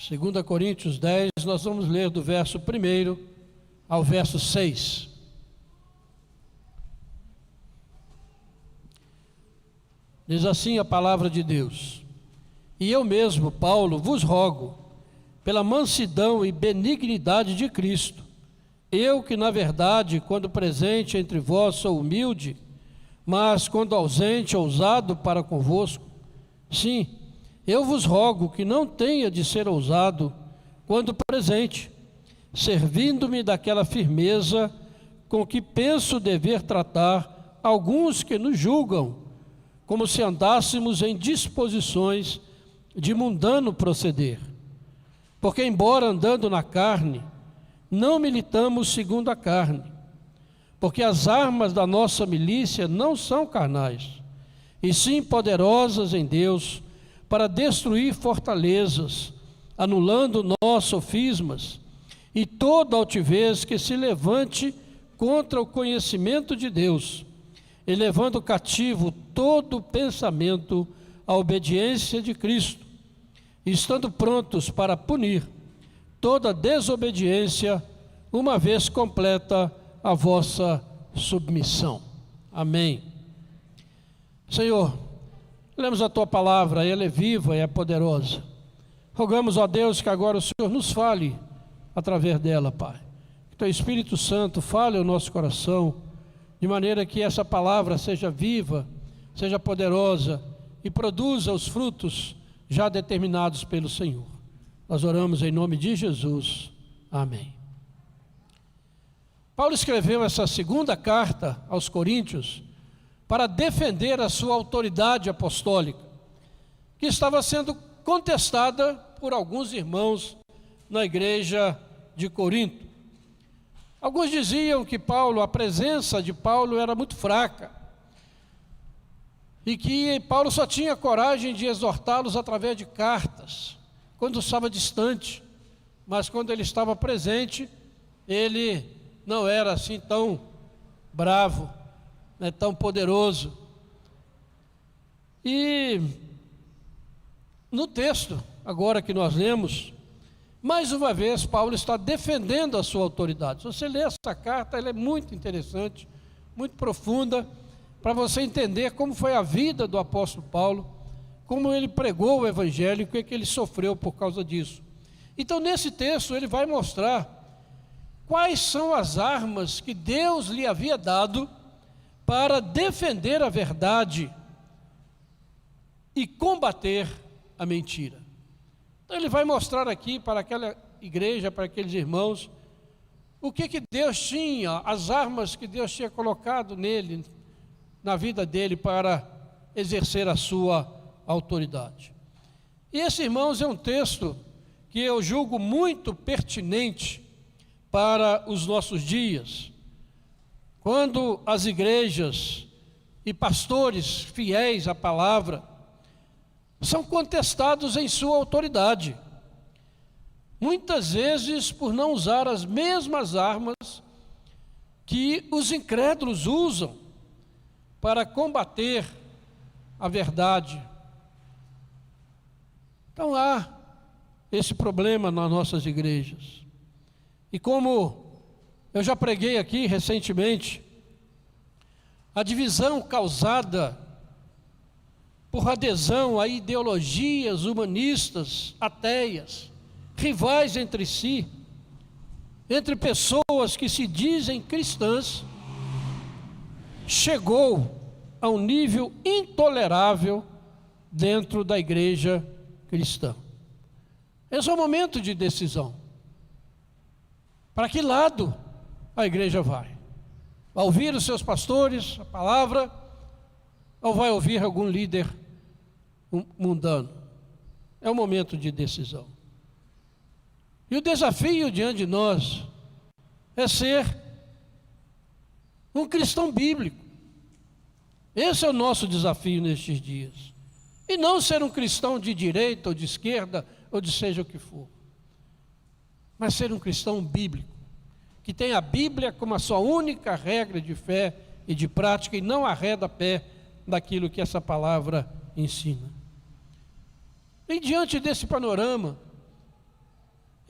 2 Coríntios 10, nós vamos ler do verso 1 ao verso 6. Diz assim a palavra de Deus: E eu mesmo, Paulo, vos rogo, pela mansidão e benignidade de Cristo, eu que na verdade, quando presente entre vós, sou humilde, mas quando ausente, ousado para convosco. Sim, eu vos rogo que não tenha de ser ousado quando presente, servindo-me daquela firmeza com que penso dever tratar alguns que nos julgam, como se andássemos em disposições de mundano proceder. Porque, embora andando na carne, não militamos segundo a carne, porque as armas da nossa milícia não são carnais, e sim poderosas em Deus, para destruir fortalezas, anulando nós sofismas, e toda altivez que se levante contra o conhecimento de Deus, e levando cativo todo pensamento à obediência de Cristo, estando prontos para punir toda desobediência, uma vez completa a vossa submissão. Amém. Senhor, lemos a Tua palavra, ela é viva e é poderosa. Rogamos a Deus que agora o Senhor nos fale através dela, Pai. Que Teu Espírito Santo fale ao nosso coração, de maneira que essa palavra seja viva, seja poderosa e produza os frutos já determinados pelo Senhor. Nós oramos em nome de Jesus. Amém. Paulo escreveu essa segunda carta aos Coríntios para defender a sua autoridade apostólica, que estava sendo contestada por alguns irmãos na igreja de Corinto. Alguns diziam que a presença de Paulo era muito fraca, e que Paulo só tinha coragem de exortá-los através de cartas, quando estava distante, mas quando ele estava presente, ele não era assim tão bravo, tão poderoso. E no texto, agora que nós lemos, mais uma vez Paulo está defendendo a sua autoridade. Se você ler essa carta, ela é muito interessante, muito profunda, para você entender como foi a vida do apóstolo Paulo, como ele pregou o evangelho e o que ele sofreu por causa disso. Então, nesse texto, ele vai mostrar quais são as armas que Deus lhe havia dado para defender a verdade e combater a mentira. Então, ele vai mostrar aqui para aquela igreja, para aqueles irmãos, o que Deus tinha, as armas que Deus tinha colocado nele, na vida dele, para exercer a sua autoridade. E esse, irmãos, é um texto que eu julgo muito pertinente para os nossos dias, quando as igrejas e pastores fiéis à palavra são contestados em sua autoridade, muitas vezes por não usar as mesmas armas que os incrédulos usam para combater a verdade. Então há esse problema nas nossas igrejas. E como eu já preguei aqui recentemente, a divisão causada por adesão a ideologias humanistas, ateias, rivais entre si, entre pessoas que se dizem cristãs, chegou a um nível intolerável dentro da igreja cristã. Esse é o momento de decisão. Para que lado a igreja vai? Vai ouvir os seus pastores, a palavra, ou vai ouvir algum líder mundano? É o momento de decisão. E o desafio diante de nós é ser um cristão bíblico. Esse é o nosso desafio nestes dias. E não ser um cristão de direita ou de esquerda, ou de seja o que for. Mas ser um cristão bíblico, que tem a Bíblia como a sua única regra de fé e de prática, e não arreda pé daquilo que essa palavra ensina. E diante desse panorama,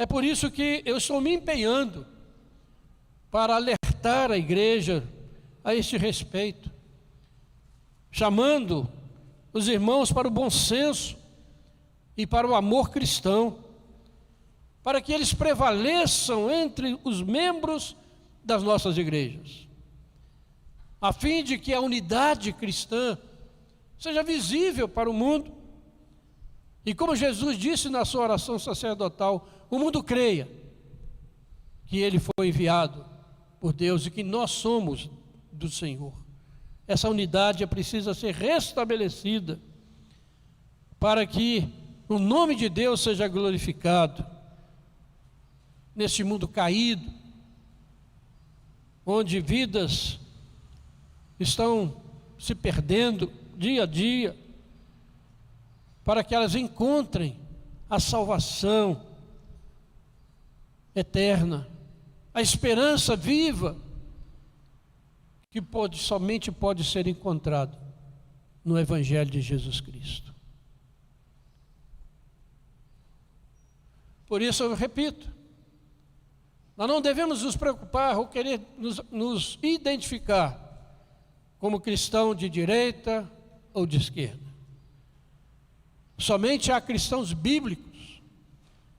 É por isso que eu estou me empenhando para alertar a igreja a este respeito, chamando os irmãos para o bom senso e para o amor cristão, para que eles prevaleçam entre os membros das nossas igrejas, a fim de que a unidade cristã seja visível para o mundo. E como Jesus disse na sua oração sacerdotal, o mundo creia que Ele foi enviado por Deus e que nós somos do Senhor. Essa unidade precisa ser restabelecida para que o nome de Deus seja glorificado neste mundo caído, onde vidas estão se perdendo dia a dia, para que elas encontrem a salvação eterna, a esperança viva, que somente pode ser encontrado no Evangelho de Jesus Cristo. Por isso eu repito, nós não devemos nos preocupar ou querer nos identificar como cristão de direita ou de esquerda. Somente há cristãos bíblicos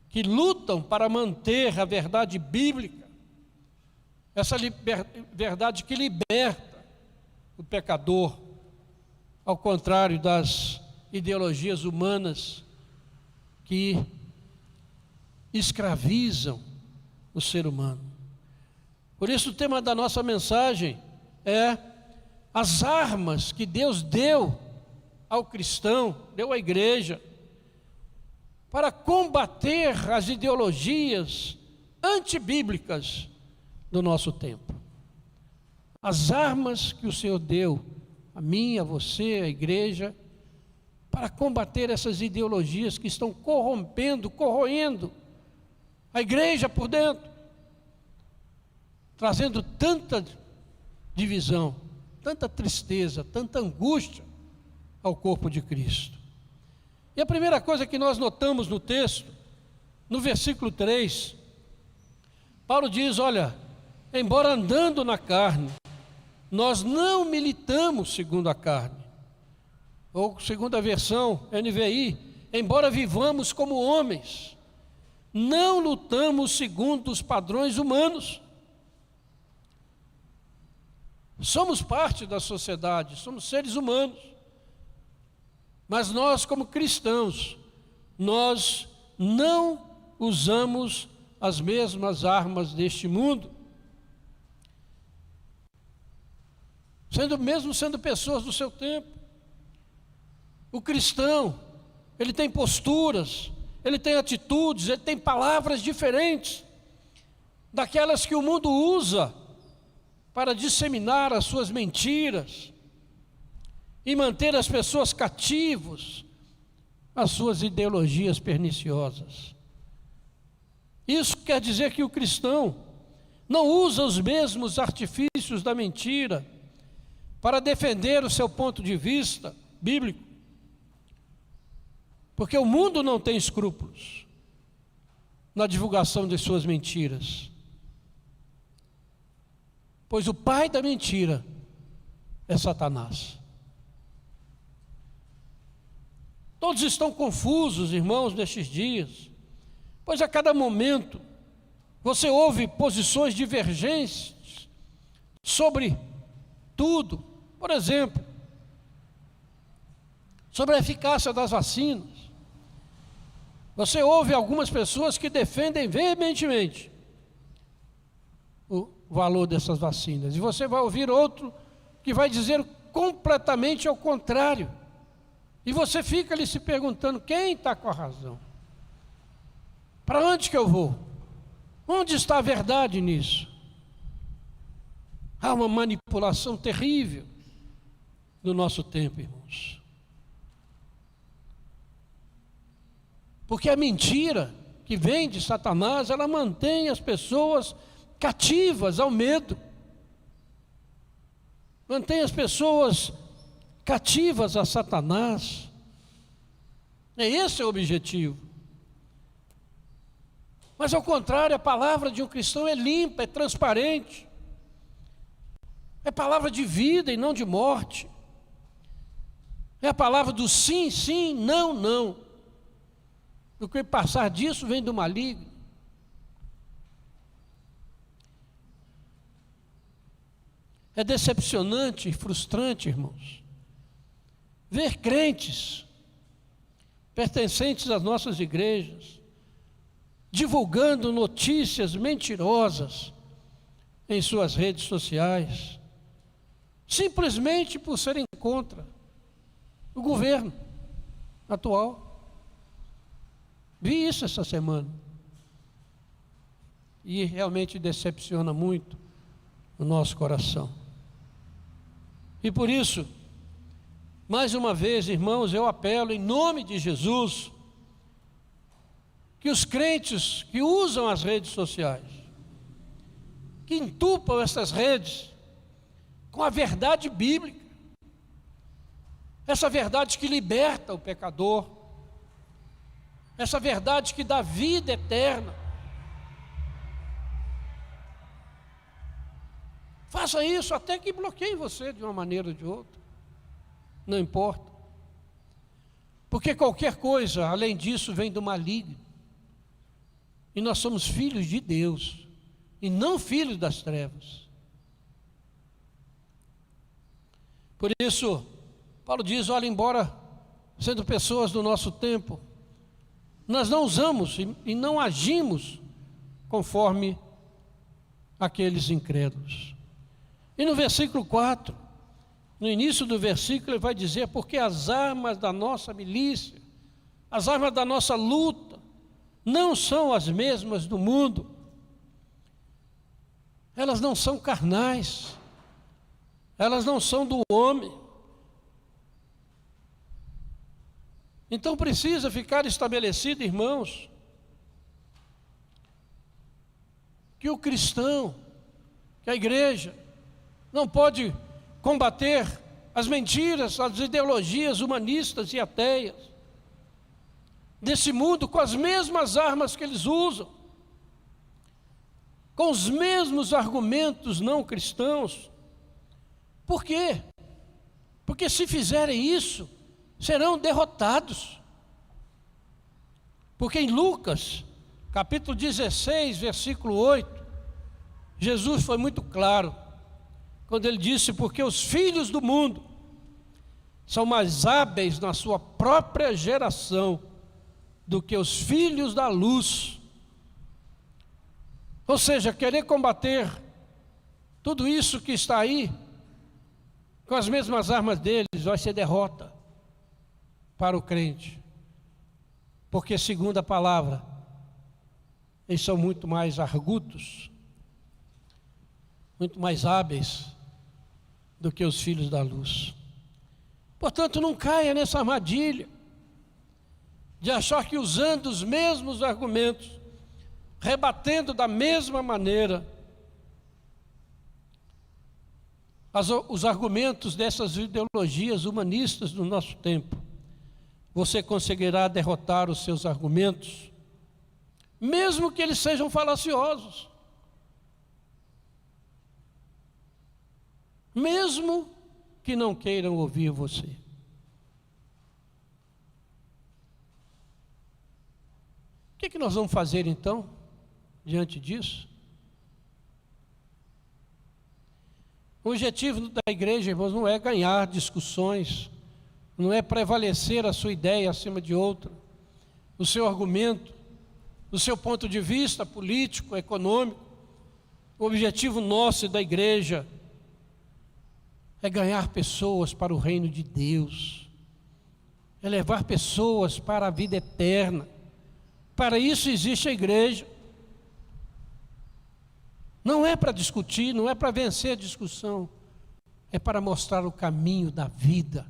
que lutam para manter a verdade bíblica, essa verdade que liberta o pecador, ao contrário das ideologias humanas que escravizam o ser humano. Por isso o tema da nossa mensagem é as armas que Deus deu ao cristão, deu à igreja, para combater as ideologias antibíblicas do nosso tempo. As armas que o Senhor deu a mim, a você, a igreja, para combater essas ideologias que estão corroendo a igreja por dentro, trazendo tanta divisão, tanta tristeza, tanta angústia ao corpo de Cristo. E a primeira coisa que nós notamos no texto, no versículo 3, Paulo diz, olha, embora andando na carne, nós não militamos segundo a carne. Ou segundo a versão NVI, embora vivamos como homens, não lutamos segundo os padrões humanos. Somos parte da sociedade, somos seres humanos. Mas nós, como cristãos, nós não usamos as mesmas armas deste mundo. Mesmo sendo pessoas do seu tempo. O cristão, ele tem posturas, ele tem atitudes, ele tem palavras diferentes daquelas que o mundo usa para disseminar as suas mentiras e manter as pessoas cativos às suas ideologias perniciosas. Isso quer dizer que o cristão não usa os mesmos artifícios da mentira para defender o seu ponto de vista bíblico, porque o mundo não tem escrúpulos na divulgação de suas mentiras, pois o pai da mentira é Satanás. Todos estão confusos, irmãos, nestes dias, pois a cada momento você ouve posições divergentes sobre tudo. Por exemplo, sobre a eficácia das vacinas. Você ouve algumas pessoas que defendem veementemente o valor dessas vacinas, e você vai ouvir outro que vai dizer completamente ao contrário. E você fica ali se perguntando, quem está com a razão? Para onde que eu vou? Onde está a verdade nisso? Há uma manipulação terrível no nosso tempo, irmãos. Porque a mentira que vem de Satanás, ela mantém as pessoas cativas ao medo. Mantém as pessoas cativas a Satanás. Esse é o objetivo. Mas ao contrário, a palavra de um cristão é limpa, é transparente. É palavra de vida e não de morte. É a palavra do sim, sim, não, não. O que passar disso vem do maligno. É decepcionante e frustrante, irmãos, ver crentes pertencentes às nossas igrejas divulgando notícias mentirosas em suas redes sociais, simplesmente por serem contra o governo atual. Vi isso essa semana e realmente decepciona muito o nosso coração. E por isso, mais uma vez, irmãos, eu apelo em nome de Jesus que os crentes que usam as redes sociais, que entupam essas redes com a verdade bíblica, essa verdade que liberta o pecador, essa verdade que dá vida eterna, faça isso até que bloqueie você de uma maneira ou de outra, não importa, porque qualquer coisa além disso vem do maligno. E nós somos filhos de Deus, e não filhos das trevas. Por isso, Paulo diz, olha, embora sendo pessoas do nosso tempo, nós não usamos e não agimos conforme aqueles incrédulos. E no versículo 4, no início do versículo, ele vai dizer, porque as armas da nossa milícia, as armas da nossa luta, não são as mesmas do mundo. Elas não são carnais, elas não são do homem. Então precisa ficar estabelecido, irmãos, que o cristão, que a igreja, não pode combater as mentiras, as ideologias humanistas e ateias desse mundo com as mesmas armas que eles usam, com os mesmos argumentos não cristãos. Por quê? Porque se fizerem isso, serão derrotados. Porque em Lucas, capítulo 16, versículo 8, Jesus foi muito claro, quando ele disse, porque os filhos do mundo são mais hábeis na sua própria geração do que os filhos da luz. Ou seja, querer combater tudo isso que está aí, com as mesmas armas deles, vai ser derrota para o crente. Porque, segundo a palavra, eles são muito mais argutos, muito mais hábeis do que os filhos da luz. Portanto, não caia nessa armadilha de achar que usando os mesmos argumentos, rebatendo da mesma maneira os argumentos dessas ideologias humanistas do nosso tempo, você conseguirá derrotar os seus argumentos, mesmo que eles sejam falaciosos, mesmo que não queiram ouvir você. O que nós vamos fazer então, diante disso? O objetivo da igreja, irmãos, não é ganhar discussões, não é prevalecer a sua ideia acima de outra, o seu argumento, o seu ponto de vista político, econômico. O objetivo nosso e da igreja é ganhar pessoas para o reino de Deus, é levar pessoas para a vida eterna. Para isso existe a igreja. Não é para discutir, não é para vencer a discussão, é para mostrar o caminho da vida,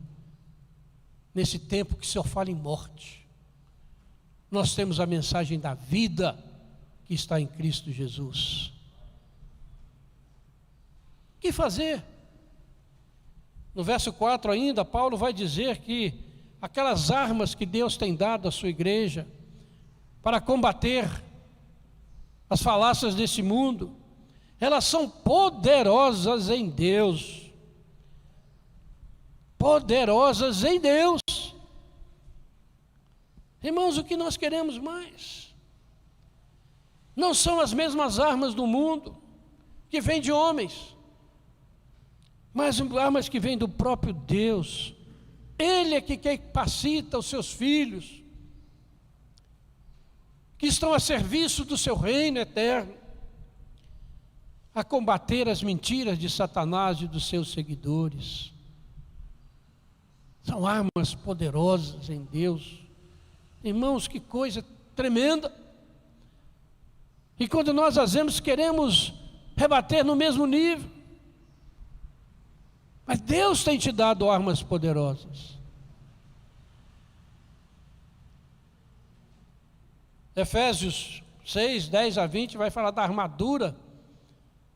nesse tempo que só fala em morte. Nós temos a mensagem da vida que está em Cristo Jesus. O que fazer? No verso 4 ainda, Paulo vai dizer que aquelas armas que Deus tem dado à sua igreja para combater as falácias desse mundo, elas são poderosas em Deus. Poderosas em Deus. Irmãos, o que nós queremos mais? Não são as mesmas armas do mundo, que vêm de homens, mas armas que vêm do próprio Deus. Ele é que capacita os seus filhos, que estão a serviço do seu reino eterno, a combater as mentiras de Satanás e dos seus seguidores. São armas poderosas em Deus. Irmãos, que coisa tremenda. E quando nós às vezes queremos rebater no mesmo nível, mas Deus tem te dado armas poderosas. Efésios 6, 10 a 20 vai falar da armadura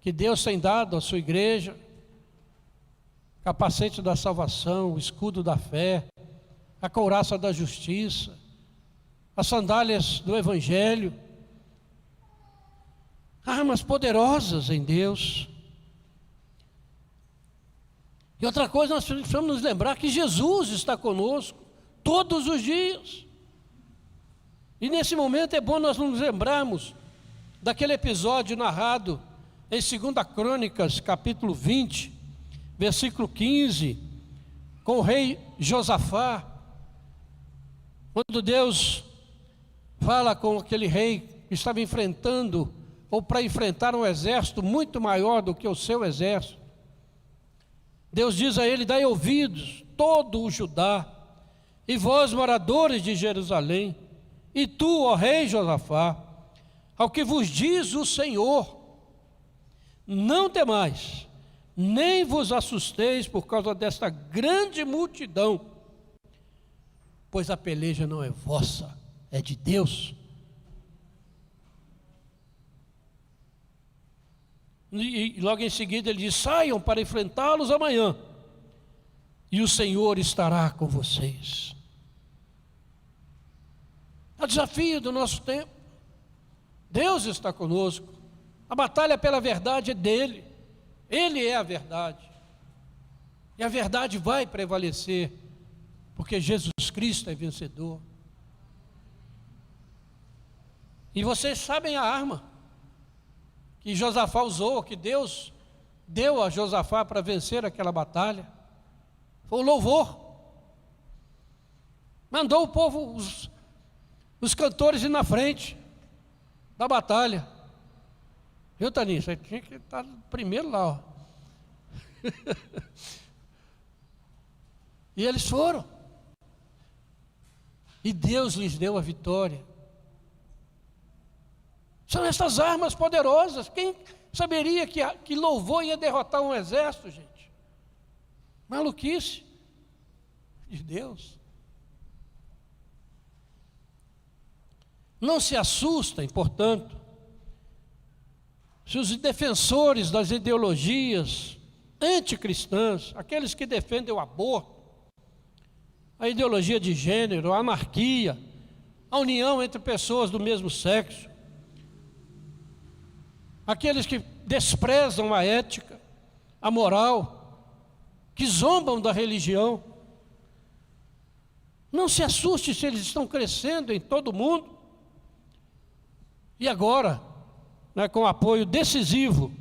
que Deus tem dado à sua igreja, capacete da salvação, o escudo da fé, a couraça da justiça, as sandálias do evangelho, armas poderosas em Deus. E outra coisa, nós precisamos nos lembrar que Jesus está conosco todos os dias. E nesse momento é bom nós nos lembrarmos daquele episódio narrado em 2 Crônicas, capítulo 20, versículo 15, com o rei Josafá, quando Deus fala com aquele rei que estava enfrentando, ou para enfrentar um exército muito maior do que o seu exército. Deus diz a ele: dai ouvidos, todo o Judá, e vós, moradores de Jerusalém, e tu, ó rei Josafá, ao que vos diz o Senhor, não temais, nem vos assusteis por causa desta grande multidão, pois a peleja não é vossa, é de Deus. E logo em seguida ele diz: saiam para enfrentá-los amanhã, e o Senhor estará com vocês. É o desafio do nosso tempo. Deus está conosco. A batalha pela verdade é dele. Ele é a verdade. E a verdade vai prevalecer, porque Jesus Cristo é vencedor. E vocês sabem a arma que Josafá usou, que Deus deu a Josafá para vencer aquela batalha. Foi o louvor. Mandou o povo, os cantores ir na frente da batalha. Viu, Taninha? Você tinha que estar primeiro lá, ó. E eles foram. E Deus lhes deu a vitória. São essas armas poderosas. Quem saberia que louvor ia derrotar um exército, gente? Maluquice de Deus. Não se assustem, portanto, se os defensores das ideologias anticristãs, aqueles que defendem o aborto, a ideologia de gênero, a anarquia, a união entre pessoas do mesmo sexo, aqueles que desprezam a ética, a moral, que zombam da religião, não se assuste se eles estão crescendo em todo o mundo. E agora, com o apoio decisivo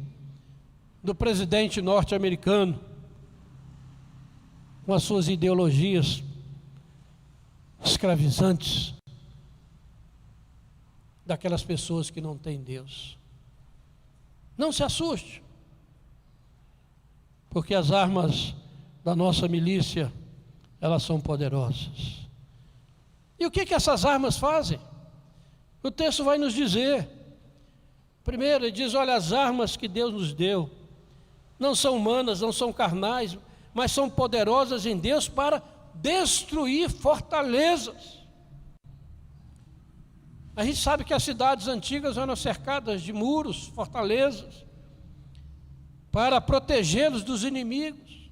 do presidente norte-americano, com as suas ideologias escravizantes, daquelas pessoas que não têm Deus. Não se assuste, porque as armas da nossa milícia, elas são poderosas. E o que essas armas fazem? O texto vai nos dizer. Primeiro, ele diz: olha, as armas que Deus nos deu não são humanas, não são carnais, mas são poderosas em Deus para destruir fortalezas. A gente sabe que as cidades antigas eram cercadas de muros, fortalezas, para protegê-los dos inimigos.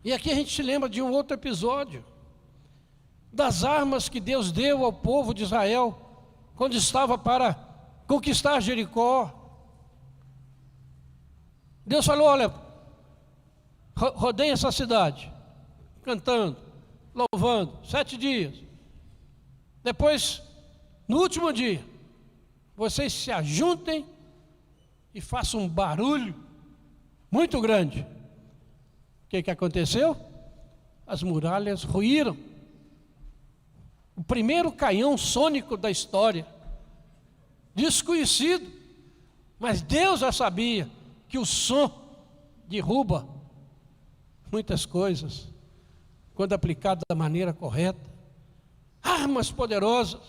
E aqui a gente se lembra de um outro episódio, das armas que Deus deu ao povo de Israel quando estava para conquistar Jericó. Deus falou: olha, rodeiem essa cidade, cantando, louvando, 7 dias. Depois, no último dia, vocês se ajuntem e façam um barulho muito grande. O que aconteceu? As muralhas ruíram. O primeiro canhão sônico da história, desconhecido, mas Deus já sabia que o som derruba muitas coisas, quando aplicado da maneira correta. Armas poderosas.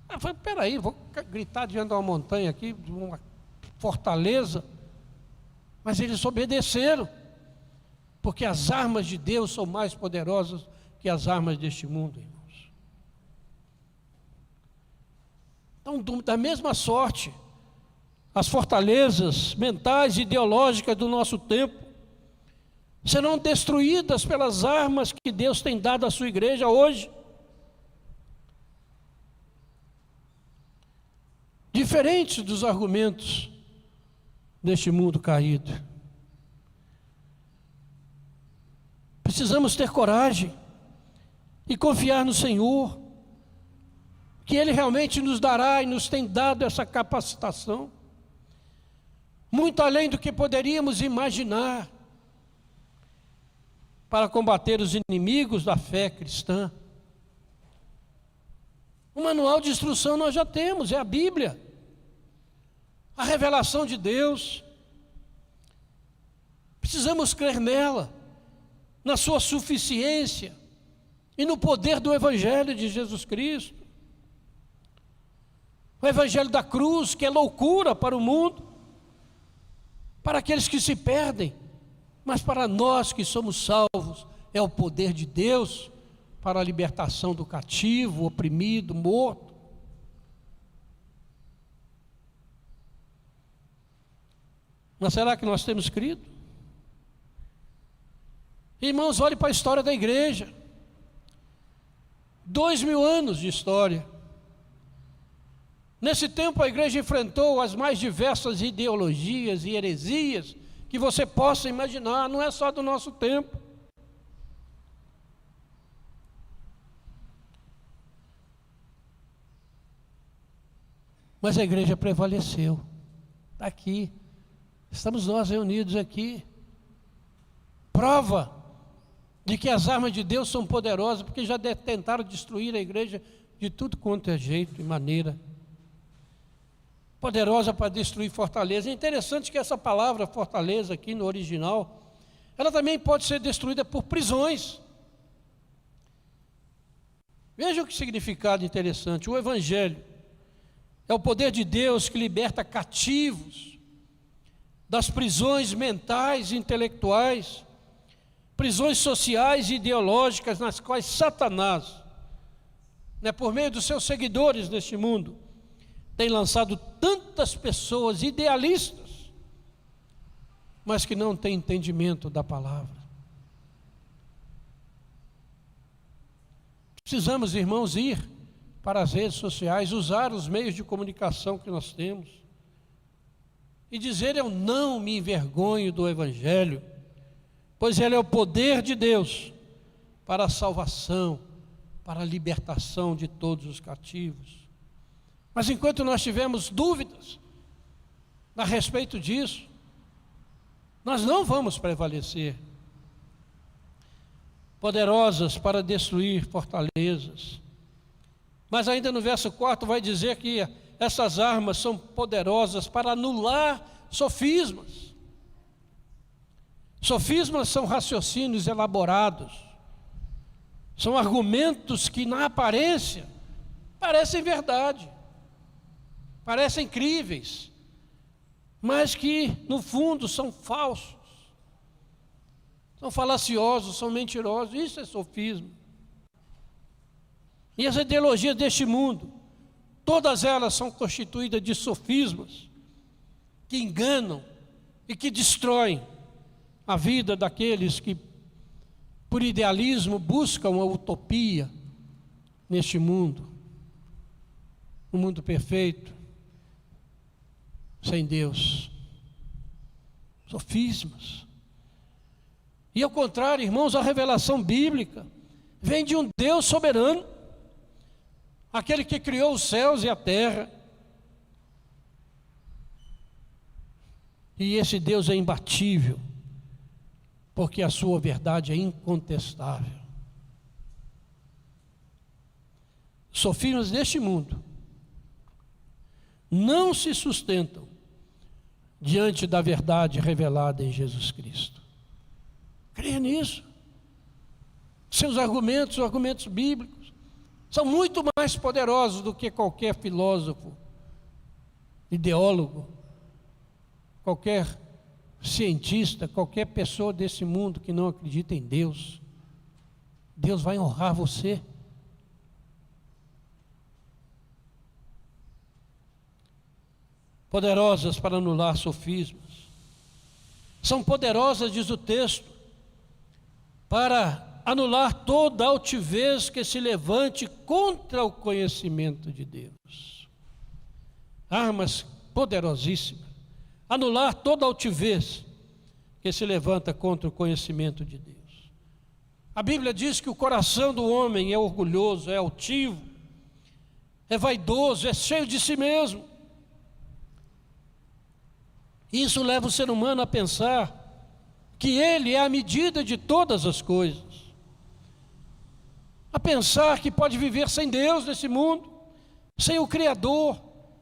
Eu falei: peraí, vou gritar diante de uma montanha aqui, de uma fortaleza. Mas eles obedeceram, porque as armas de Deus são mais poderosas que as armas deste mundo, irmãos. Então, da mesma sorte, as fortalezas mentais e ideológicas do nosso tempo serão destruídas pelas armas que Deus tem dado à sua igreja hoje. Diferentes dos argumentos deste mundo caído. Precisamos ter coragem e confiar no Senhor, que Ele realmente nos dará e nos tem dado essa capacitação, muito além do que poderíamos imaginar, para combater os inimigos da fé cristã. O manual de instrução nós já temos, é a Bíblia, a revelação de Deus. Precisamos crer nela, na sua suficiência e no poder do Evangelho de Jesus Cristo. O Evangelho da cruz, que é loucura para o mundo, para aqueles que se perdem, mas para nós que somos salvos, é o poder de Deus para a libertação do cativo, oprimido, morto. Mas será que nós temos crido? Irmãos, olhe para a história da igreja. 2000 anos de história. Nesse tempo a igreja enfrentou as mais diversas ideologias e heresias que você possa imaginar, não é só do nosso tempo. Mas a igreja prevaleceu. Está aqui. Estamos nós reunidos aqui. Prova de que as armas de Deus são poderosas, porque já tentaram destruir a igreja de tudo quanto é jeito e maneira. Poderosa para destruir fortaleza. É interessante que essa palavra fortaleza aqui no original, ela também pode ser destruída por prisões. Veja que significado interessante. O Evangelho é o poder de Deus que liberta cativos das prisões mentais e intelectuais, prisões sociais e ideológicas nas quais Satanás, por meio dos seus seguidores neste mundo, tem lançado tantas pessoas idealistas, mas que não têm entendimento da palavra. Precisamos, irmãos, ir para as redes sociais, usar os meios de comunicação que nós temos e dizer: eu não me envergonho do Evangelho, pois ele é o poder de Deus para a salvação, para a libertação de todos os cativos. Mas enquanto nós tivermos dúvidas a respeito disso, nós não vamos prevalecer. Poderosas para destruir fortalezas. Mas ainda no verso 4 vai dizer que essas armas são poderosas para anular sofismas. Sofismas são raciocínios elaborados, são argumentos que na aparência parecem verdade, parecem críveis, mas que no fundo são falsos, são falaciosos, são mentirosos. Isso é sofisma. E as ideologias deste mundo, todas elas são constituídas de sofismas que enganam e que destroem a vida daqueles que, por idealismo, buscam a utopia neste mundo. um mundo perfeito, sem Deus. Sofismas. E ao contrário, irmãos, a revelação bíblica vem de um Deus soberano, aquele que criou os céus e a terra. E esse Deus é imbatível, porque a sua verdade é incontestável. Sofismas deste mundo não se sustentam diante da verdade revelada em Jesus Cristo. Creia nisso. Seus argumentos, os argumentos bíblicos, são muito mais poderosos do que qualquer filósofo, ideólogo, qualquer cientista, qualquer pessoa desse mundo que não acredita em Deus. Deus vai honrar você. Poderosas para anular sofismas. São poderosas, diz o texto, para anular toda altivez que se levante contra o conhecimento de Deus. Armas poderosíssimas. Anular toda altivez que se levanta contra o conhecimento de Deus. A Bíblia diz que o coração do homem é orgulhoso, é altivo, é vaidoso, é cheio de si mesmo. Isso leva o ser humano a pensar que ele é a medida de todas as coisas. A pensar que pode viver sem Deus nesse mundo, sem o Criador,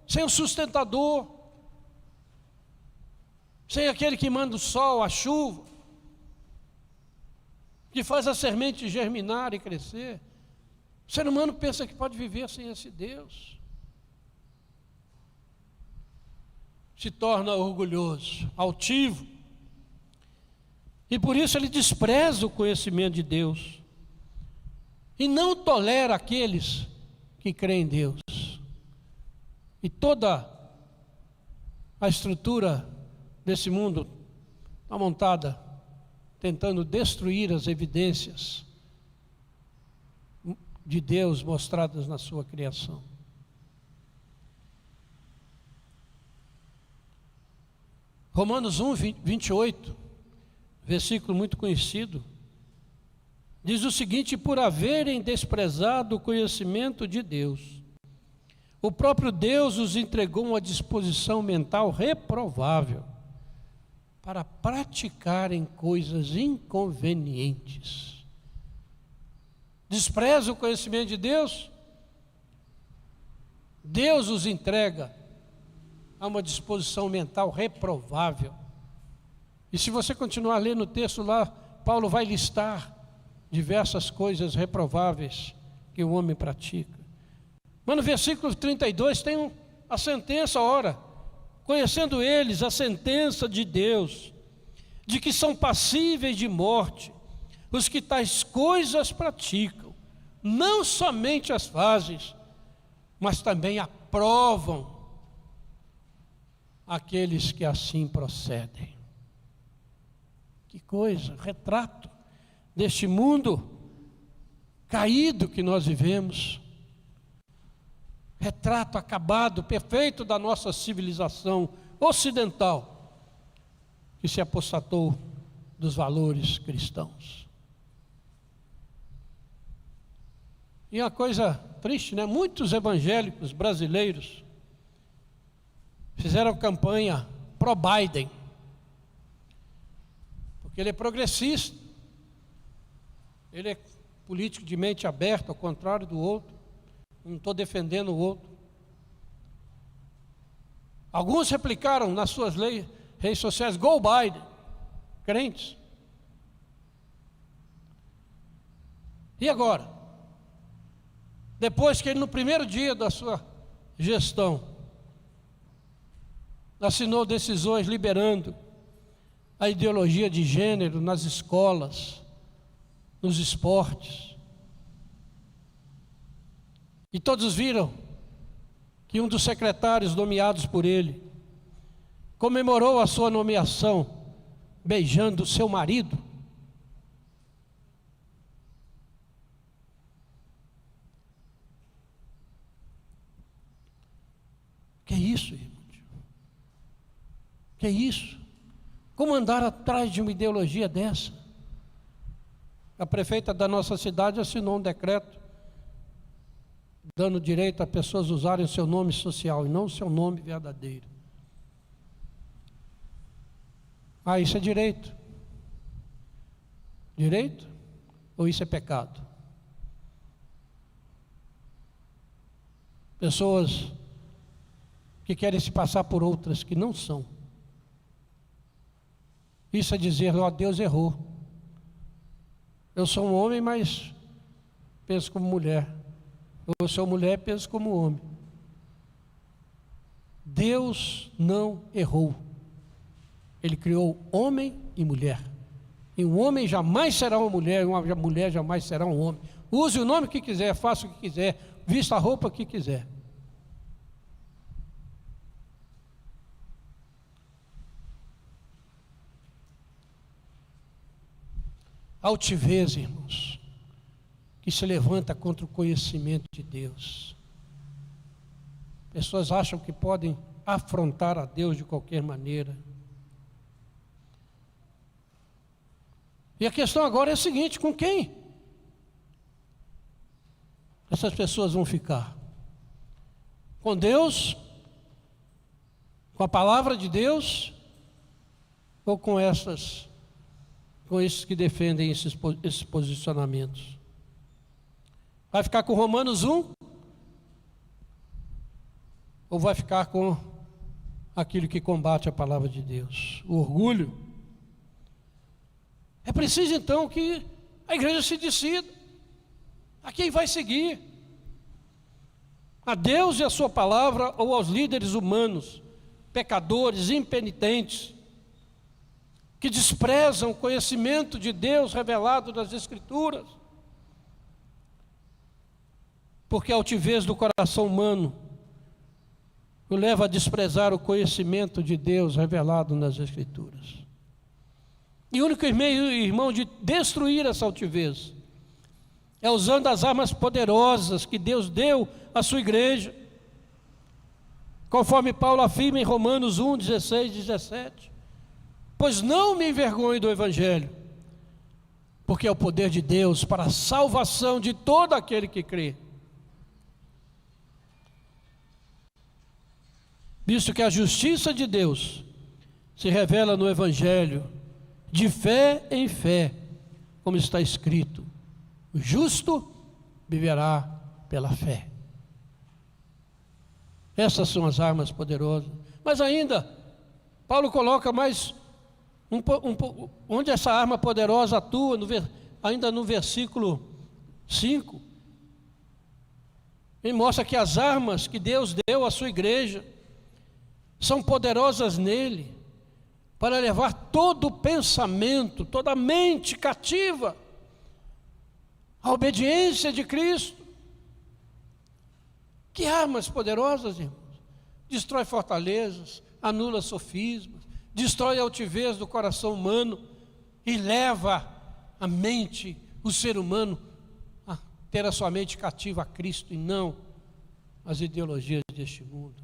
sem o sustentador, sem aquele que manda o sol, a chuva, que faz a semente germinar e crescer. O ser humano pensa que pode viver sem esse Deus. Se torna orgulhoso, altivo, e por isso ele despreza o conhecimento de Deus, e não tolera aqueles que creem em Deus. E toda a estrutura desse mundo está montada, tentando destruir as evidências de Deus mostradas na sua criação. Romanos 1, 28, versículo muito conhecido, diz o seguinte: por haverem desprezado o conhecimento de Deus, o próprio Deus os entregou uma disposição mental reprovável para praticarem coisas inconvenientes. Despreza o conhecimento de Deus, Deus os entrega a uma disposição mental reprovável. E se você continuar lendo o texto lá, Paulo vai listar diversas coisas reprováveis que o homem pratica. Mas no versículo 32 tem a sentença, ora, conhecendo eles a sentença de Deus, de que são passíveis de morte os que tais coisas praticam, não somente as fazem, mas também aprovam aqueles que assim procedem. Que coisa, retrato deste mundo caído que nós vivemos, retrato acabado, perfeito da nossa civilização ocidental, que se apostatou dos valores cristãos. E uma coisa triste, né? Muitos evangélicos brasileiros fizeram campanha pró-Biden, porque ele é progressista, ele é político de mente aberta, ao contrário do outro. Não estou defendendo o outro. Alguns replicaram nas suas redes sociais: Go Biden, crentes. E agora? Depois que ele, no primeiro dia da sua gestão, assinou decisões liberando a ideologia de gênero nas escolas, nos esportes. E todos viram que um dos secretários nomeados por ele comemorou a sua nomeação beijando seu marido. isso, irmão? Que é isso? Como andar atrás de uma ideologia dessa? A prefeita da nossa cidade assinou um decreto dando direito a pessoas usarem o seu nome social e não o seu nome verdadeiro. Ah, isso é direito? Direito? Ou isso é pecado? Pessoas que querem se passar por outras que não são. Isso é dizer, ó, Deus errou. Eu sou um homem, mas penso como mulher. Eu sou mulher, penso como homem. Deus não errou. Ele criou homem e mulher. E um homem jamais será uma mulher, e uma mulher jamais será um homem. Use o nome que quiser, faça o que quiser, vista a roupa que quiser. Altivez, irmãos, que se levanta contra o conhecimento de Deus. Pessoas acham que podem afrontar a Deus de qualquer maneira. E a questão agora é a seguinte: com quem essas pessoas vão ficar? Com Deus? Com a palavra de Deus? Ou com esses que defendem esses posicionamentos? Vai ficar com Romanos 1? Ou vai ficar com aquilo que combate a palavra de Deus? O orgulho? É preciso então que a igreja se decida a quem vai seguir: a Deus e a sua palavra, ou aos líderes humanos, pecadores, impenitentes, que desprezam o conhecimento de Deus revelado nas Escrituras. Porque a altivez do coração humano o leva a desprezar o conhecimento de Deus revelado nas Escrituras. E o único meio, irmão, de destruir essa altivez é usando as armas poderosas que Deus deu à sua igreja, conforme Paulo afirma em Romanos 1, 16 e 17. Pois não me envergonho do Evangelho, porque é o poder de Deus para a salvação de todo aquele que crê. Visto que a justiça de Deus se revela no Evangelho, de fé em fé, como está escrito: o justo viverá pela fé. Essas são as armas poderosas. Mas ainda, Paulo coloca mais onde essa arma poderosa atua, ainda no versículo 5. Ele mostra que as armas que Deus deu à sua igreja são poderosas nele, para levar todo o pensamento, toda a mente cativa à obediência de Cristo. Que armas poderosas, irmãos! Destrói fortalezas, anula sofismas, destrói a altivez do coração humano e leva a mente, o ser humano, a ter a sua mente cativa a Cristo e não as ideologias deste mundo.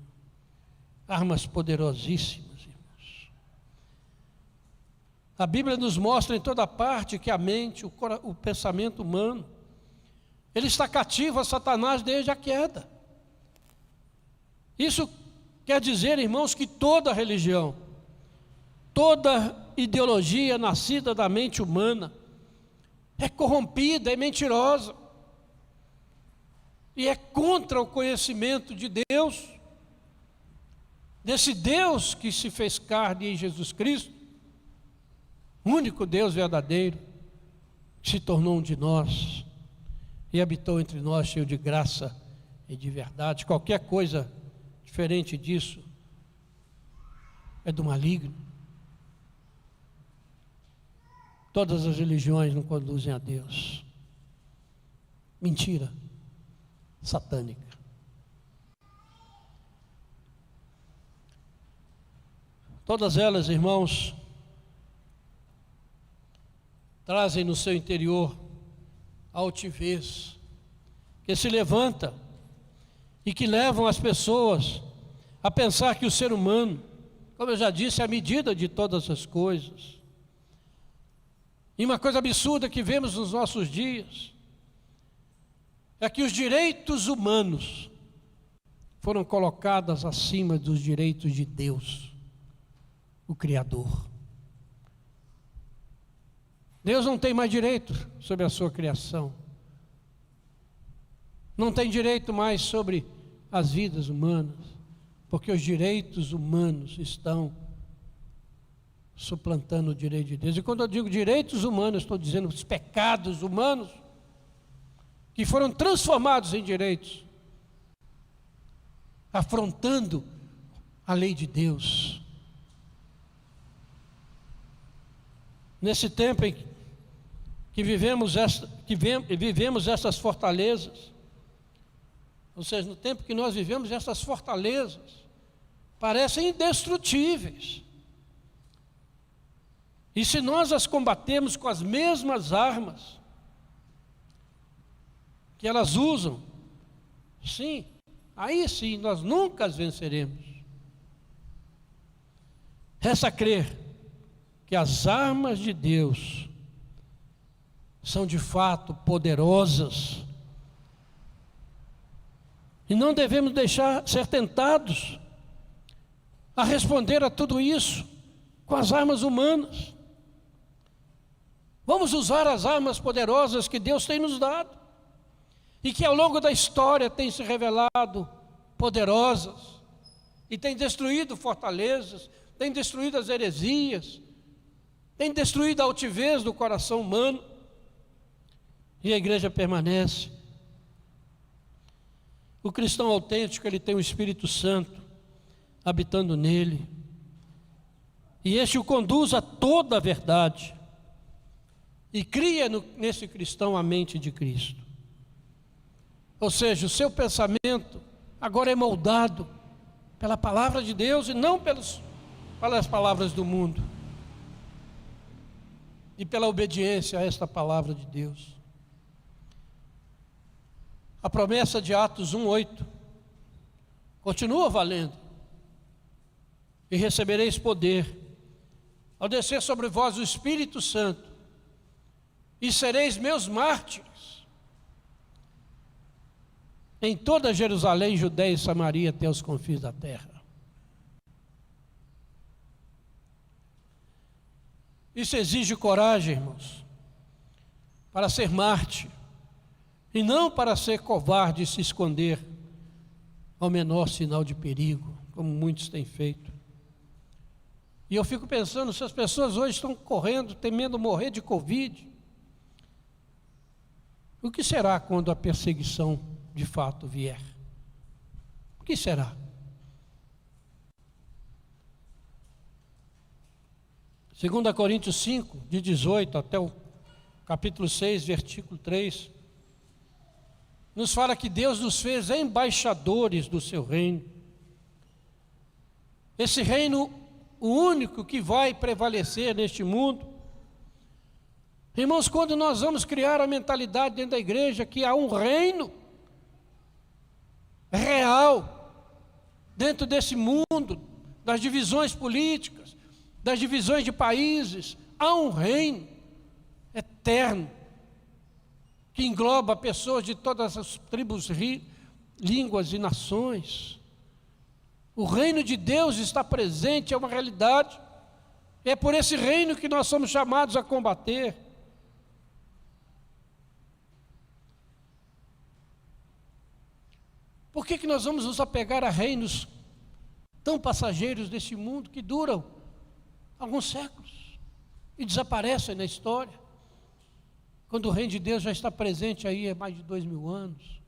Armas poderosíssimas, irmãos. A Bíblia nos mostra em toda parte que a mente, o pensamento humano, ele está cativo a Satanás desde a queda. Isso quer dizer, irmãos, que toda religião, toda ideologia nascida da mente humana é corrompida, é mentirosa e é contra o conhecimento de Deus, desse Deus que se fez carne em Jesus Cristo, único Deus verdadeiro, que se tornou um de nós e habitou entre nós cheio de graça e de verdade. Qualquer coisa diferente disso é do maligno. Todas as religiões não conduzem a Deus. Mentira satânica. Todas elas, irmãos, trazem no seu interior a altivez que se levanta e que levam as pessoas a pensar que o ser humano, como eu já disse, é a medida de todas as coisas. E uma coisa absurda que vemos nos nossos dias é que os direitos humanos foram colocados acima dos direitos de Deus, o Criador. Deus não tem mais direito sobre a sua criação. Não tem direito mais sobre as vidas humanas, porque os direitos humanos estão suplantando o direito de Deus. E quando eu digo direitos humanos, estou dizendo os pecados humanos que foram transformados em direitos, afrontando a lei de Deus. Nesse tempo em que vivemos essas fortalezas, ou seja, no tempo que nós vivemos, essas fortalezas parecem indestrutíveis. E se nós as combatemos com as mesmas armas que elas usam, sim, aí sim nós nunca as venceremos. Resta crer que as armas de Deus são de fato poderosas e não devemos deixar ser tentados a responder a tudo isso com as armas humanas. Vamos usar as armas poderosas que Deus tem nos dado e que ao longo da história têm se revelado poderosas e têm destruído fortalezas, têm destruído as heresias, têm destruído a altivez do coração humano, e a igreja permanece. O cristão autêntico, ele tem o Espírito Santo habitando nele, e este o conduz a toda a verdade, e cria nesse cristão a mente de Cristo. Ou seja, o seu pensamento agora é moldado pela palavra de Deus e não pelas palavras do mundo, e pela obediência a esta palavra de Deus. A promessa de Atos 1:8 continua valendo. E recebereis poder ao descer sobre vós o Espírito Santo, e sereis meus mártires em toda Jerusalém, Judéia e Samaria, até os confins da terra. Isso exige coragem, irmãos, para ser mártir, e não para ser covarde e se esconder ao menor sinal de perigo, como muitos têm feito. E eu fico pensando, se as pessoas hoje estão correndo, temendo morrer de Covid, o que será quando a perseguição de fato vier? O que será? Segundo Coríntios 5, de 18 até o capítulo 6, versículo 3, nos fala que Deus nos fez embaixadores do seu reino. Esse reino, o único que vai prevalecer neste mundo. Irmãos, quando nós vamos criar a mentalidade dentro da igreja que há um reino real dentro desse mundo, das divisões políticas, das divisões de países, há um reino eterno que engloba pessoas de todas as tribos, línguas e nações. O reino de Deus está presente, é uma realidade. É por esse reino que nós somos chamados a combater. Por que nós vamos nos apegar a reinos tão passageiros desse mundo que duram alguns séculos e desaparecem na história, quando o reino de Deus já está presente aí há mais de 2000 anos,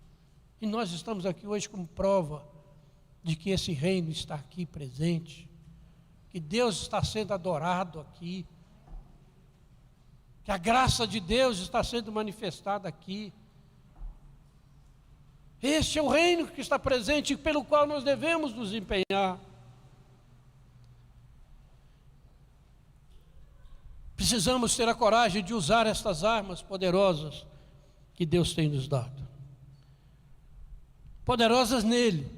e nós estamos aqui hoje como prova de que esse reino está aqui presente, que Deus está sendo adorado aqui, que a graça de Deus está sendo manifestada aqui. Este é o reino que está presente, pelo qual nós devemos nos empenhar. Precisamos ter a coragem de usar estas armas poderosas que Deus tem nos dado. Poderosas nele,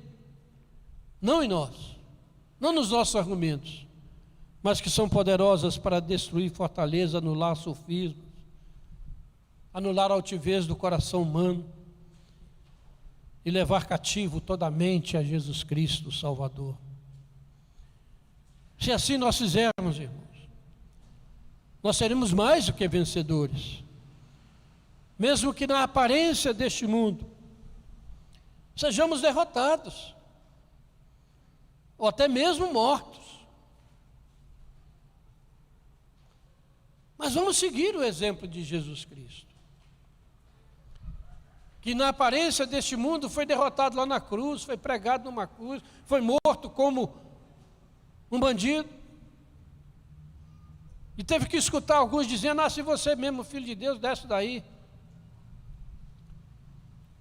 não em nós, não nos nossos argumentos, mas que são poderosas para destruir fortaleza, anular sofismas, anular a altivez do coração humano e levar cativo toda a mente a Jesus Cristo, o Salvador. Se assim nós fizermos, irmãos, nós seremos mais do que vencedores, mesmo que na aparência deste mundo sejamos derrotados, ou até mesmo mortos. Mas vamos seguir o exemplo de Jesus Cristo, que na aparência deste mundo foi derrotado lá na cruz, foi pregado numa cruz, foi morto como um bandido, e teve que escutar alguns dizendo: se você mesmo, filho de Deus, desce daí.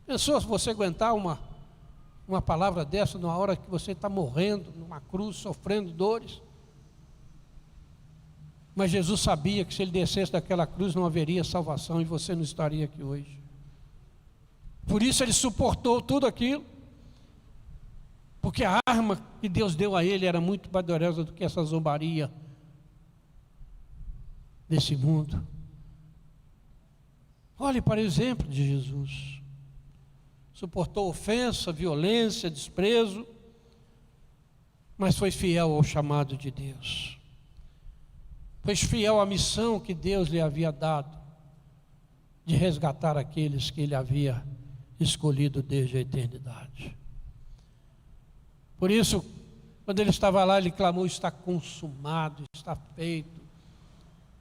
Pensou se você aguentar uma palavra dessa na hora que você está morrendo numa cruz, sofrendo dores? Mas Jesus sabia que se ele descesse daquela cruz não haveria salvação e você não estaria aqui hoje. Por isso ele suportou tudo aquilo, porque a arma que Deus deu a ele era muito mais poderosa do que essa zombaria desse mundo. Olhe para o exemplo de Jesus. Suportou ofensa, violência, desprezo, mas foi fiel ao chamado de Deus. Foi fiel à missão que Deus lhe havia dado, de resgatar aqueles que ele havia escolhido desde a eternidade. Por isso, quando ele estava lá, ele clamou: está consumado, está feito,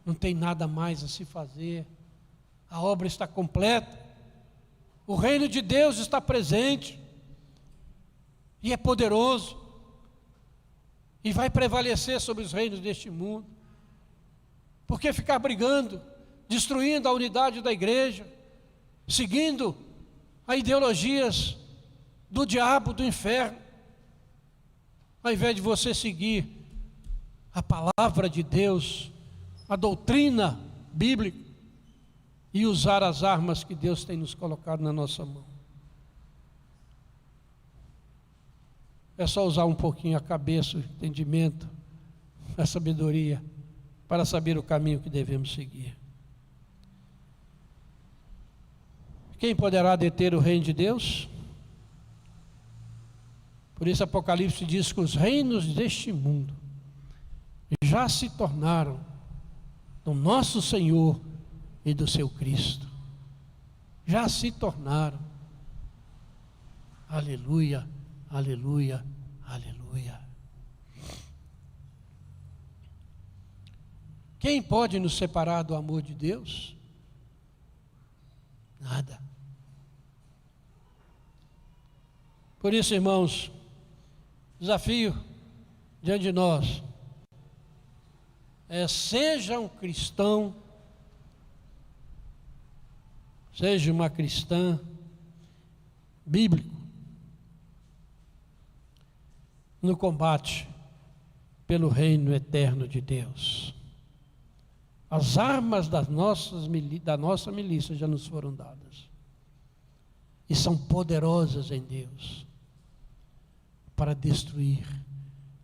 não tem nada mais a se fazer, a obra está completa, o reino de Deus está presente, e é poderoso, e vai prevalecer sobre os reinos deste mundo. Por que ficar brigando, destruindo a unidade da igreja, seguindo as ideologias do diabo, do inferno, ao invés de você seguir a palavra de Deus, a doutrina bíblica, e usar as armas que Deus tem nos colocado na nossa mão? É só usar um pouquinho a cabeça, o entendimento, a sabedoria, para saber o caminho que devemos seguir. Quem poderá deter o reino de Deus? Por isso Apocalipse diz que os reinos deste mundo já se tornaram do nosso Senhor e do seu Cristo. Já se tornaram. Aleluia, aleluia, aleluia. Quem pode nos separar do amor de Deus? Nada. Por isso, irmãos, desafio diante de nós é: seja um cristão, seja uma cristã bíblico no combate pelo reino eterno de Deus. As armas da nossa milícia já nos foram dadas, e são poderosas em Deus para destruir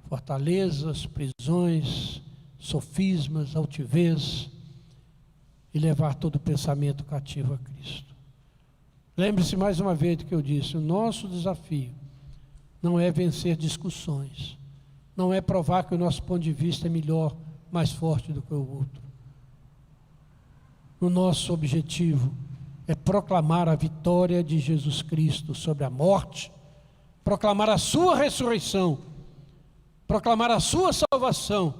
fortalezas, prisões, sofismas, altivez, e levar todo pensamento cativo a Cristo. Lembre-se mais uma vez do que eu disse: o nosso desafio não é vencer discussões, não é provar que o nosso ponto de vista é melhor, mais forte do que o outro. O nosso objetivo é proclamar a vitória de Jesus Cristo sobre a morte, proclamar a sua ressurreição, proclamar a sua salvação,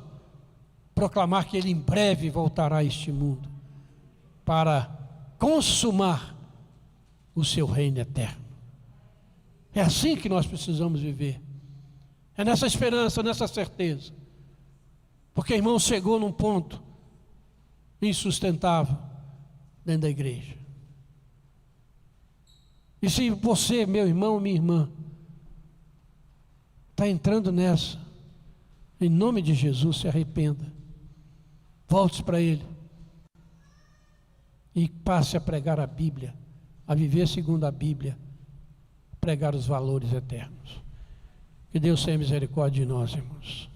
proclamar que Ele em breve voltará a este mundo para consumar o seu reino eterno. É assim que nós precisamos viver, é nessa esperança, nessa certeza, porque, irmão, chegou num ponto insustentável dentro da igreja. E se você, meu irmão, minha irmã, está entrando nessa, em nome de Jesus, se arrependa, volte para Ele e passe a pregar a Bíblia, a viver segundo a Bíblia, pregar os valores eternos. Que Deus tenha misericórdia de nós, irmãos.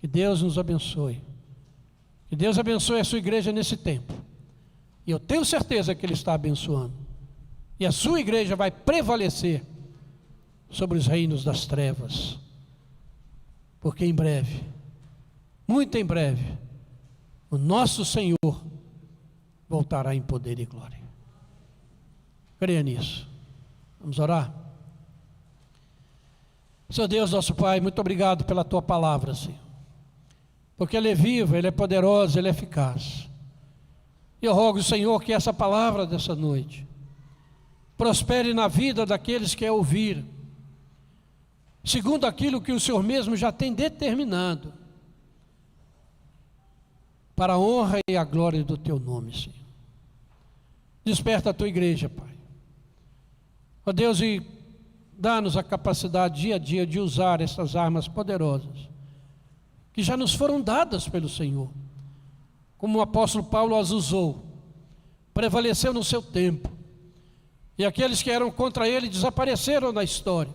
Que Deus nos abençoe. Que Deus abençoe a sua igreja nesse tempo. E eu tenho certeza que Ele está abençoando. E a sua igreja vai prevalecer sobre os reinos das trevas. Porque em breve, muito em breve, o nosso Senhor voltará em poder e glória. Creia nisso. Vamos orar? Senhor Deus, nosso Pai, muito obrigado pela Tua palavra, Senhor. Porque Ele é viva, Ele é poderoso, Ele é eficaz. E eu rogo, Senhor, que essa palavra dessa noite prospere na vida daqueles que a ouviram, segundo aquilo que o Senhor mesmo já tem determinado, para a honra e a glória do Teu nome, Senhor. Desperta a Tua igreja, Pai. Ó Deus, e dá-nos a capacidade dia a dia de usar essas armas poderosas, que já nos foram dadas pelo Senhor, como o apóstolo Paulo as usou, prevaleceu no seu tempo, e aqueles que eram contra ele desapareceram da história,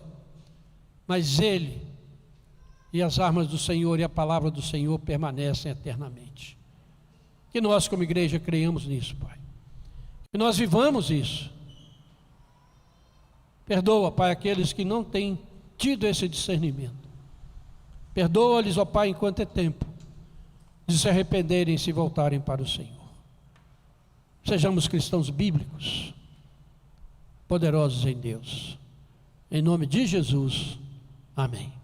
mas ele e as armas do Senhor e a palavra do Senhor permanecem eternamente. Que nós como igreja creiamos nisso, Pai, que nós vivamos isso. Perdoa, Pai, aqueles que não têm tido esse discernimento. Perdoa-lhes, ó Pai, enquanto é tempo de se arrependerem e se voltarem para o Senhor. Sejamos cristãos bíblicos, poderosos em Deus. Em nome de Jesus, amém.